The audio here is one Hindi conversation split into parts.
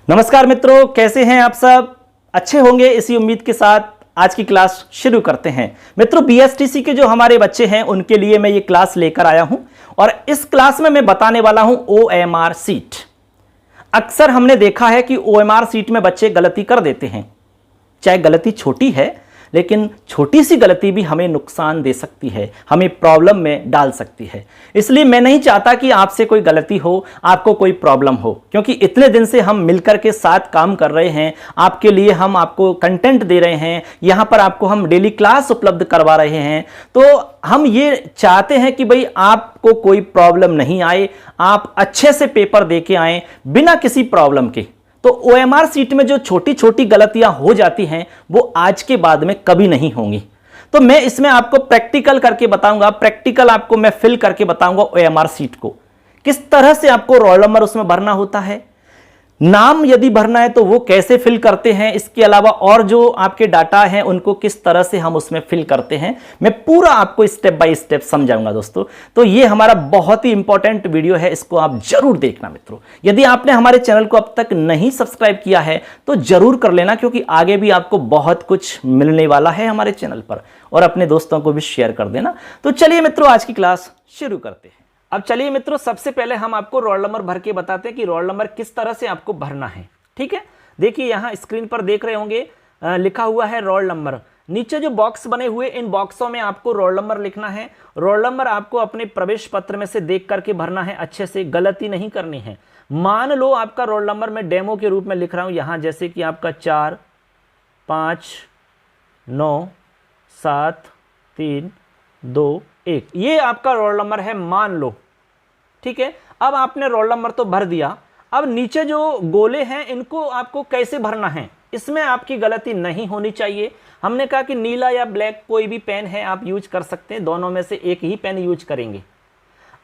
नमस्कार मित्रों, कैसे हैं आप सब? अच्छे होंगे इसी उम्मीद के साथ आज की क्लास शुरू करते हैं। मित्रों, बीएसटीसी के जो हमारे बच्चे हैं उनके लिए मैं ये क्लास लेकर आया हूं और इस क्लास में मैं बताने वाला हूं ओएमआर सीट। अक्सर हमने देखा है कि ओएमआर सीट में बच्चे गलती कर देते हैं, चाहे गलती छोटी है लेकिन छोटी सी गलती भी हमें नुकसान दे सकती है, हमें प्रॉब्लम में डाल सकती है। इसलिए मैं नहीं चाहता कि आपसे कोई गलती हो, आपको कोई प्रॉब्लम हो, क्योंकि इतने दिन से हम मिलकर के साथ काम कर रहे हैं। आपके लिए हम आपको कंटेंट दे रहे हैं, यहां पर आपको हम डेली क्लास उपलब्ध करवा रहे हैं। तो हम ये चाहते हैं कि भाई आपको कोई प्रॉब्लम नहीं आए, आप अच्छे से पेपर दे के आए बिना किसी प्रॉब्लम के। तो ओएमआर सीट में जो छोटी छोटी गलतियां हो जाती हैं वो आज के बाद में कभी नहीं होंगी। तो मैं इसमें आपको प्रैक्टिकल करके बताऊंगा, प्रैक्टिकल आपको मैं फिल करके बताऊंगा ओएमआर सीट को किस तरह से आपको रोल नंबर उसमें भरना होता है, नाम यदि भरना है तो वो कैसे फिल करते हैं, इसके अलावा और जो आपके डाटा हैं उनको किस तरह से हम उसमें फिल करते हैं, मैं पूरा आपको स्टेप बाय स्टेप समझाऊंगा दोस्तों। तो ये हमारा बहुत ही इंपॉर्टेंट वीडियो है, इसको आप जरूर देखना मित्रों। यदि आपने हमारे चैनल को अब तक नहीं सब्सक्राइब किया है तो जरूर कर लेना, क्योंकि आगे भी आपको बहुत कुछ मिलने वाला है हमारे चैनल पर, और अपने दोस्तों को भी शेयर कर देना। तो चलिए मित्रों, आज की क्लास शुरू करते हैं। अब चलिए मित्रों, सबसे पहले हम आपको रोल नंबर भर के बताते हैं कि रोल नंबर किस तरह से आपको भरना है। ठीक है, देखिए यहां स्क्रीन पर देख रहे होंगे लिखा हुआ है रोल नंबर। नीचे जो बॉक्स बने हुए, इन बॉक्सों में आपको रोल नंबर लिखना है। रोल नंबर आपको अपने प्रवेश पत्र में से देख करके भरना है, अच्छे से, गलती नहीं करनी है। मान लो आपका रोल नंबर मैं डेमो के रूप में लिख रहा हूं यहां, जैसे कि आपका 4 5 9 7 3 2 1, ये आपका रोल नंबर है, मान लो। ठीक है, अब आपने रोल नंबर तो भर दिया। अब नीचे जो गोले हैं इनको आपको कैसे भरना है, इसमें आपकी गलती नहीं होनी चाहिए। हमने कहा कि नीला या ब्लैक कोई भी पेन है आप यूज कर सकते हैं, दोनों में से एक ही पेन यूज करेंगे।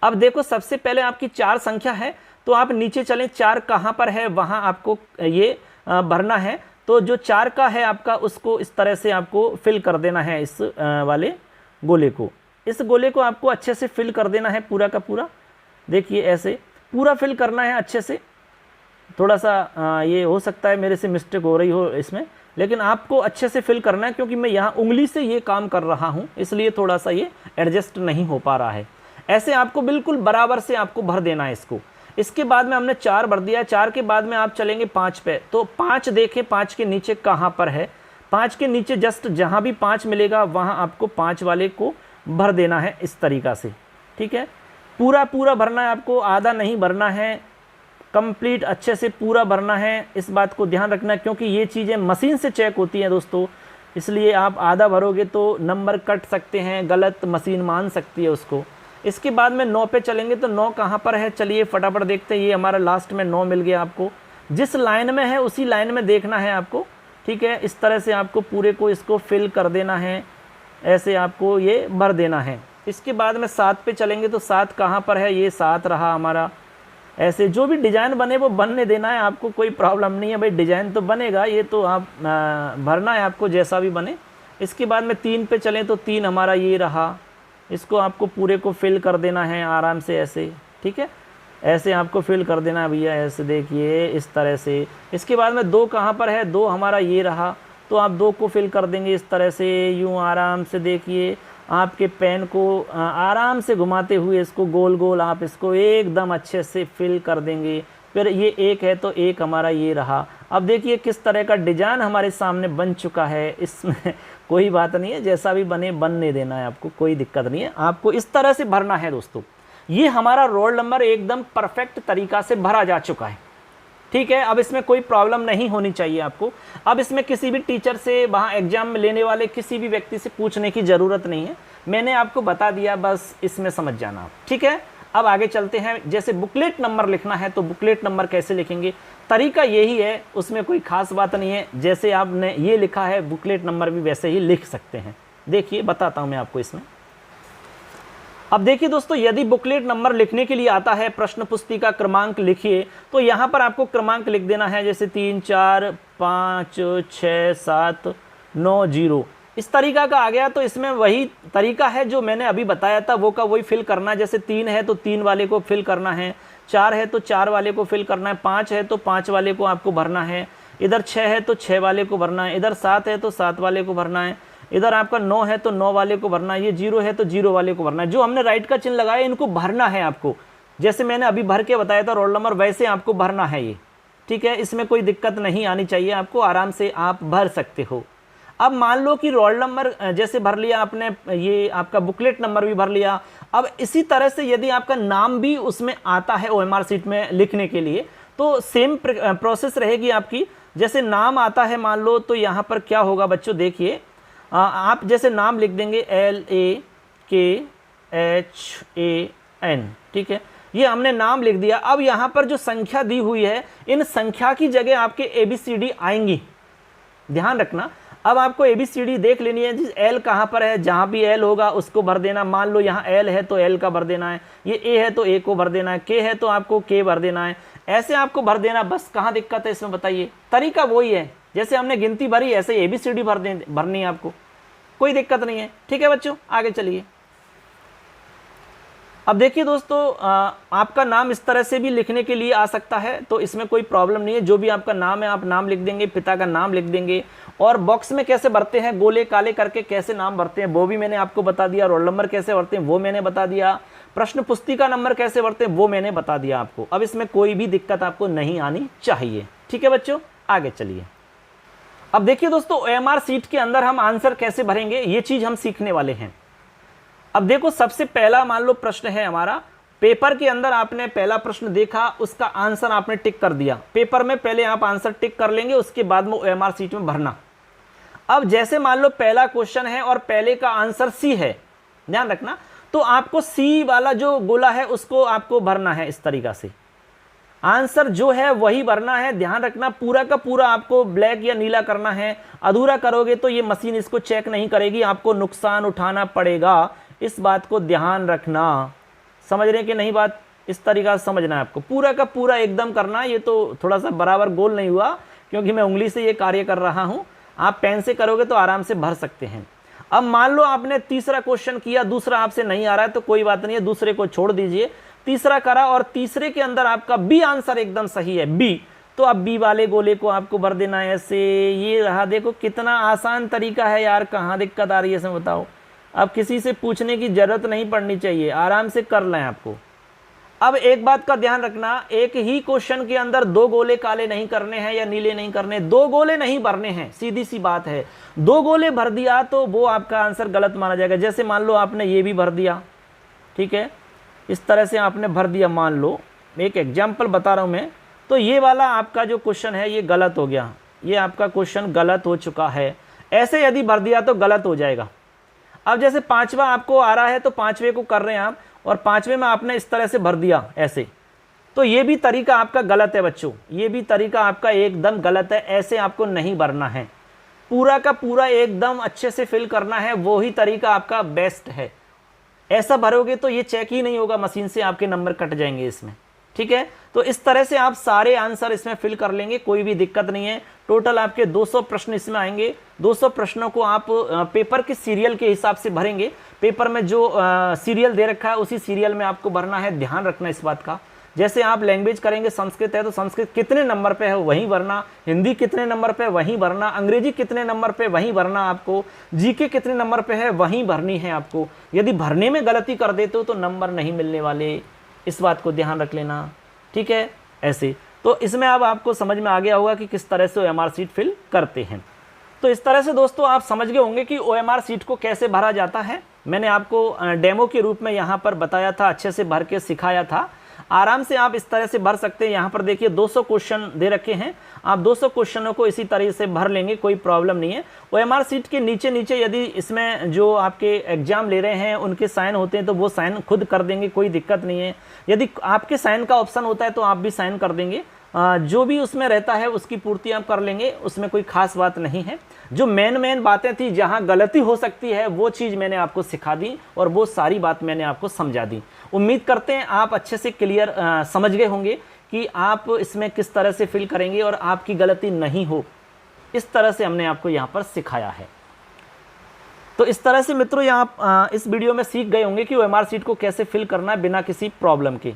अब देखो, सबसे पहले आपकी 4 संख्या है तो आप नीचे चलें, 4 कहां पर है वहां आपको ये भरना है। तो जो 4 का है आपका, उसको इस तरह से आपको फिल कर देना है, इस वाले गोले को। इस गोले को आपको अच्छे से फिल कर देना है, पूरा का पूरा। देखिए ऐसे पूरा फिल करना है अच्छे से। थोड़ा सा ये हो सकता है मेरे से मिस्टेक हो रही हो इसमें, लेकिन आपको अच्छे से फिल करना है, क्योंकि मैं यहाँ उंगली से ये काम कर रहा हूँ, इसलिए थोड़ा सा ये एडजस्ट नहीं हो पा रहा है। ऐसे आपको बिल्कुल बराबर से आपको भर देना है इसको। इसके बाद में हमने 4 भर दिया, 4 के बाद में आप चलेंगे 5 पे। तो 5 देखें, 5 के नीचे कहाँ पर है, 5 के नीचे जस्ट जहाँ भी 5 मिलेगा वहाँ आपको 5 वाले को भर देना है इस तरीक़ा से। ठीक है, पूरा पूरा भरना है आपको, आधा नहीं भरना है, कंप्लीट अच्छे से पूरा भरना है। इस बात को ध्यान रखना, क्योंकि ये चीज़ें मशीन से चेक होती हैं दोस्तों, इसलिए आप आधा भरोगे तो नंबर कट सकते हैं, गलत मशीन मान सकती है उसको। इसके बाद में 9 पे चलेंगे तो 9 कहाँ पर है, चलिए फटाफट देखते हैं। ये हमारा लास्ट में 9 मिल गया आपको, जिस लाइन में है उसी लाइन में देखना है आपको। ठीक है, इस तरह से आपको पूरे को इसको फिल कर देना है, ऐसे आपको ये भर देना है। इसके बाद में 7 पे चलेंगे तो 7 कहाँ पर है, ये 7 रहा हमारा। ऐसे जो भी डिज़ाइन बने वो बनने देना है आपको, कोई प्रॉब्लम नहीं है भाई, डिज़ाइन तो बनेगा, ये तो आप भरना है आपको जैसा भी बने। इसके बाद में 3 पे चलें तो 3 हमारा ये रहा, इसको आपको पूरे को फिल कर देना है आराम से ऐसे। ठीक है, ऐसे आपको फिल कर देना है भैया, ऐसे देखिए इस तरह से। इसके बाद में 2 कहाँ पर है, 2 हमारा ये रहा, तो आप 2 को फिल कर देंगे इस तरह से, यूँ आराम से। देखिए आपके पेन को आराम से घुमाते हुए इसको गोल गोल आप इसको एकदम अच्छे से फिल कर देंगे। फिर ये 1 है तो 1 हमारा ये रहा। अब देखिए किस तरह का डिज़ाइन हमारे सामने बन चुका है, इसमें कोई बात नहीं है, जैसा भी बने बनने देना है आपको, कोई दिक्कत नहीं है। आपको इस तरह से भरना है दोस्तों। ये हमारा रोल नंबर एकदम परफेक्ट तरीका से भरा जा चुका है। ठीक है, अब इसमें कोई प्रॉब्लम नहीं होनी चाहिए आपको। अब इसमें किसी भी टीचर से, वहाँ एग्जाम में लेने वाले किसी भी व्यक्ति से पूछने की ज़रूरत नहीं है, मैंने आपको बता दिया, बस इसमें समझ जाना आप। ठीक है, अब आगे चलते हैं। जैसे बुकलेट नंबर लिखना है तो बुकलेट नंबर कैसे लिखेंगे, तरीका यही है, उसमें कोई खास बात नहीं है। जैसे आपने ये लिखा है बुकलेट नंबर भी वैसे ही लिख सकते हैं। देखिए बताता हूँ मैं आपको इसमें। अब देखिए दोस्तों, यदि बुकलेट नंबर लिखने के लिए आता है प्रश्न पुस्तिका क्रमांक लिखिए, तो यहाँ पर आपको क्रमांक लिख देना है, जैसे 3 4 5 6 7 9 0, इस तरीका का आ गया। तो इसमें वही तरीका है जो मैंने अभी बताया था, वो का वही फिल करना है। जैसे 3 है तो 3 वाले को फिल करना है, 4 है तो 4 वाले को फिल करना है, 5 है तो 5 वाले को आपको भरना है, इधर 6 है तो 6 वाले को भरना है, इधर 7 है तो 7 वाले को भरना है, इधर आपका 9 है तो 9 वाले को भरना है, ये 0 है तो 0 वाले को भरना है। जो हमने राइट का चिन्ह लगाया इनको भरना है आपको, जैसे मैंने अभी भर के बताया था रोल नंबर, वैसे आपको भरना है ये, ठीक है। इसमें कोई दिक्कत नहीं आनी चाहिए आपको, आराम से आप भर सकते हो। अब मान लो कि रोल नंबर जैसे भर लिया आपने, ये आपका बुकलेट नंबर भी भर लिया। अब इसी तरह से यदि आपका नाम भी उसमें आता है ओएमआर सीट में लिखने के लिए, तो सेम प्रोसेस रहेगी आपकी। जैसे नाम आता है मान लो, तो यहाँ पर क्या होगा बच्चों, देखिए आप जैसे नाम लिख देंगे LAKHAN, ठीक है, ये हमने नाम लिख दिया। अब यहाँ पर जो संख्या दी हुई है, इन संख्या की जगह आपके ABCD आएंगी, ध्यान रखना। अब आपको ABCD देख लेनी है, जिस L कहाँ पर है, जहाँ भी L होगा उसको भर देना। मान लो यहाँ L है तो L का भर देना है, ये A है तो A को भर देना है, K है तो आपको K भर देना है, ऐसे आपको भर देना। बस कहाँ दिक्कत है इसमें बताइए, तरीका वही है, जैसे हमने गिनती भरी ऐसे ABCD भरनी है आपको, कोई दिक्कत नहीं है, ठीक है बच्चों। आगे चलिए। अब देखिए दोस्तों, आपका नाम इस तरह से भी लिखने के लिए आ सकता है, तो इसमें कोई प्रॉब्लम नहीं है। जो भी आपका नाम है आप नाम लिख देंगे, पिता का नाम लिख देंगे। और बॉक्स में कैसे भरते हैं, गोले काले करके कैसे नाम भरते हैं वो भी मैंने आपको बता दिया। रोल नंबर कैसे भरते हैं वो मैंने बता दिया। प्रश्न पुस्तिका नंबर कैसे भरते हैं वो मैंने बता दिया आपको। अब इसमें कोई भी दिक्कत आपको नहीं आनी चाहिए, ठीक है बच्चों। आगे चलिए। अब देखिए दोस्तों, OMR सीट के अंदर हम आंसर कैसे भरेंगे ये चीज हम सीखने वाले हैं। अब देखो, सबसे पहला मान लो प्रश्न है हमारा, पेपर के अंदर आपने पहला प्रश्न देखा, उसका आंसर आपने टिक कर दिया। पेपर में पहले आप आंसर टिक कर लेंगे, उसके बाद में OMR सीट में भरना। अब जैसे मान लो पहला क्वेश्चन है और पहले का आंसर C है, ध्यान रखना, तो आपको C वाला जो गोला है उसको आपको भरना है। इस तरीका से आंसर जो है वही भरना है, ध्यान रखना। पूरा का पूरा आपको ब्लैक या नीला करना है, अधूरा करोगे तो ये मशीन इसको चेक नहीं करेगी, आपको नुकसान उठाना पड़ेगा। इस बात को ध्यान रखना, समझ रहे कि नहीं बात, इस तरीका से समझना है आपको। पूरा का पूरा एकदम करना। ये तो थोड़ा सा बराबर गोल नहीं हुआ क्योंकि मैं उंगली से ये कार्य कर रहा हूं, आप पेन से करोगे तो आराम से भर सकते हैं। अब मान लो आपने तीसरा क्वेश्चन किया, दूसरा आपसे नहीं आ रहा है तो कोई बात नहीं है, दूसरे को छोड़ दीजिए। तीसरा करा और तीसरे के अंदर आपका B आंसर एकदम सही है, B, तो अब B वाले गोले को आपको भर देना है ऐसे। ये रहा, देखो कितना आसान तरीका है यार, कहाँ दिक्कत आ रही है इसमें बताओ। अब किसी से पूछने की जरूरत नहीं पड़नी चाहिए, आराम से कर लें आपको। अब एक बात का ध्यान रखना, एक ही क्वेश्चन के अंदर 2 गोले काले नहीं करने हैं या नीले नहीं करने, 2 गोले नहीं भरने हैं, सीधी सी बात है। 2 गोले भर दिया तो वो आपका आंसर गलत माना जाएगा। जैसे मान लो आपने ये भी भर दिया, ठीक है, इस तरह से आपने भर दिया। मान लो एक एग्जाम्पल बता रहा हूं मैं, तो ये वाला आपका जो क्वेश्चन है ये गलत हो गया, ये आपका क्वेश्चन गलत हो चुका है। ऐसे यदि भर दिया तो गलत हो जाएगा। अब जैसे 5वां आपको आ रहा है तो 5वें को कर रहे हैं आप, और 5वें में आपने इस तरह से भर दिया ऐसे, तो ये भी तरीका आपका गलत है बच्चों, ये भी तरीका आपका एकदम गलत है। ऐसे आपको नहीं भरना है, पूरा का पूरा एकदम अच्छे से फिल करना है, वो ही तरीका आपका बेस्ट है। ऐसा भरोगे तो ये चेक ही नहीं होगा मशीन से, आपके नंबर कट जाएंगे इसमें, ठीक है। तो इस तरह से आप सारे आंसर इसमें फिल कर लेंगे, कोई भी दिक्कत नहीं है। टोटल आपके 200 प्रश्न इसमें आएंगे। 200 प्रश्नों को आप पेपर के सीरियल के हिसाब से भरेंगे। पेपर में जो सीरियल दे रखा है उसी सीरियल में आपको भरना है, ध्यान रखना इस बात का। जैसे आप लैंग्वेज करेंगे, संस्कृत है तो संस्कृत कितने नंबर पे है वहीं भरना, हिंदी कितने नंबर पे वहीं भरना, अंग्रेजी कितने नंबर पे वहीं भरना आपको, जीके कितने नंबर पे है वहीं भरनी है आपको। यदि भरने में गलती कर देते हो तो नंबर नहीं मिलने वाले, इस बात को ध्यान रख लेना, ठीक है। ऐसे तो इसमें अब आपको समझ में आ गया होगा कि किस तरह से OMR सीट फिल करते हैं। तो इस तरह से दोस्तों आप समझ गए होंगे कि OMR सीट को कैसे भरा जाता है। मैंने आपको डेमो के रूप में यहाँ पर बताया था, अच्छे से भर के सिखाया था। आराम से आप इस तरह से भर सकते हैं। यहाँ पर देखिए 200 क्वेश्चन दे रखे हैं, आप 200 क्वेश्चनों को इसी तरह से भर लेंगे, कोई प्रॉब्लम नहीं है। OMR सीट के नीचे नीचे यदि इसमें जो आपके एग्जाम ले रहे हैं उनके साइन होते हैं तो वो साइन खुद कर देंगे, कोई दिक्कत नहीं है। यदि आपके साइन का ऑप्शन होता है तो आप भी साइन कर देंगे, जो भी उसमें रहता है उसकी पूर्ति आप कर लेंगे, उसमें कोई खास बात नहीं है। जो मेन बातें थी, जहां गलती हो सकती है वो चीज़ मैंने आपको सिखा दी और वो सारी बात मैंने आपको समझा दी। उम्मीद करते हैं आप अच्छे से क्लियर समझ गए होंगे कि आप इसमें किस तरह से फिल करेंगे और आपकी गलती नहीं हो, इस तरह से हमने आपको यहाँ पर सिखाया है। तो इस तरह से मित्रों यहाँ इस वीडियो में सीख गए होंगे कि OMR सीट को कैसे फिल करना है बिना किसी प्रॉब्लम के।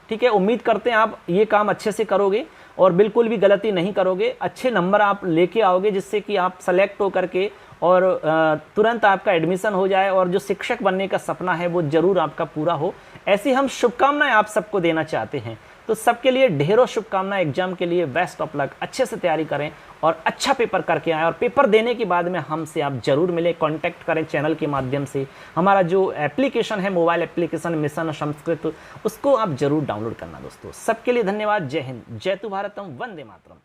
ठीक है, उम्मीद करते हैं आप ये काम अच्छे से करोगे और बिल्कुल भी गलती नहीं करोगे, अच्छे नंबर आप लेके आओगे जिससे कि आप सेलेक्ट हो करके और तुरंत आपका एडमिशन हो जाए और जो शिक्षक बनने का सपना है वो जरूर आपका पूरा हो। ऐसी हम शुभकामनाएं आप सबको देना चाहते हैं। तो सबके लिए ढेरों शुभकामनाएं एग्जाम के लिए, बेस्ट ऑफ लक, अच्छे से तैयारी करें और अच्छा पेपर करके आएँ। और पेपर देने के बाद में हमसे आप जरूर मिले, कांटेक्ट करें चैनल के माध्यम से। हमारा जो एप्लीकेशन है, मोबाइल एप्लीकेशन मिशन संस्कृत, उसको आप जरूर डाउनलोड करना दोस्तों। सबके लिए धन्यवाद। जय हिंद, जय तु भारतम, वंदे मातरम।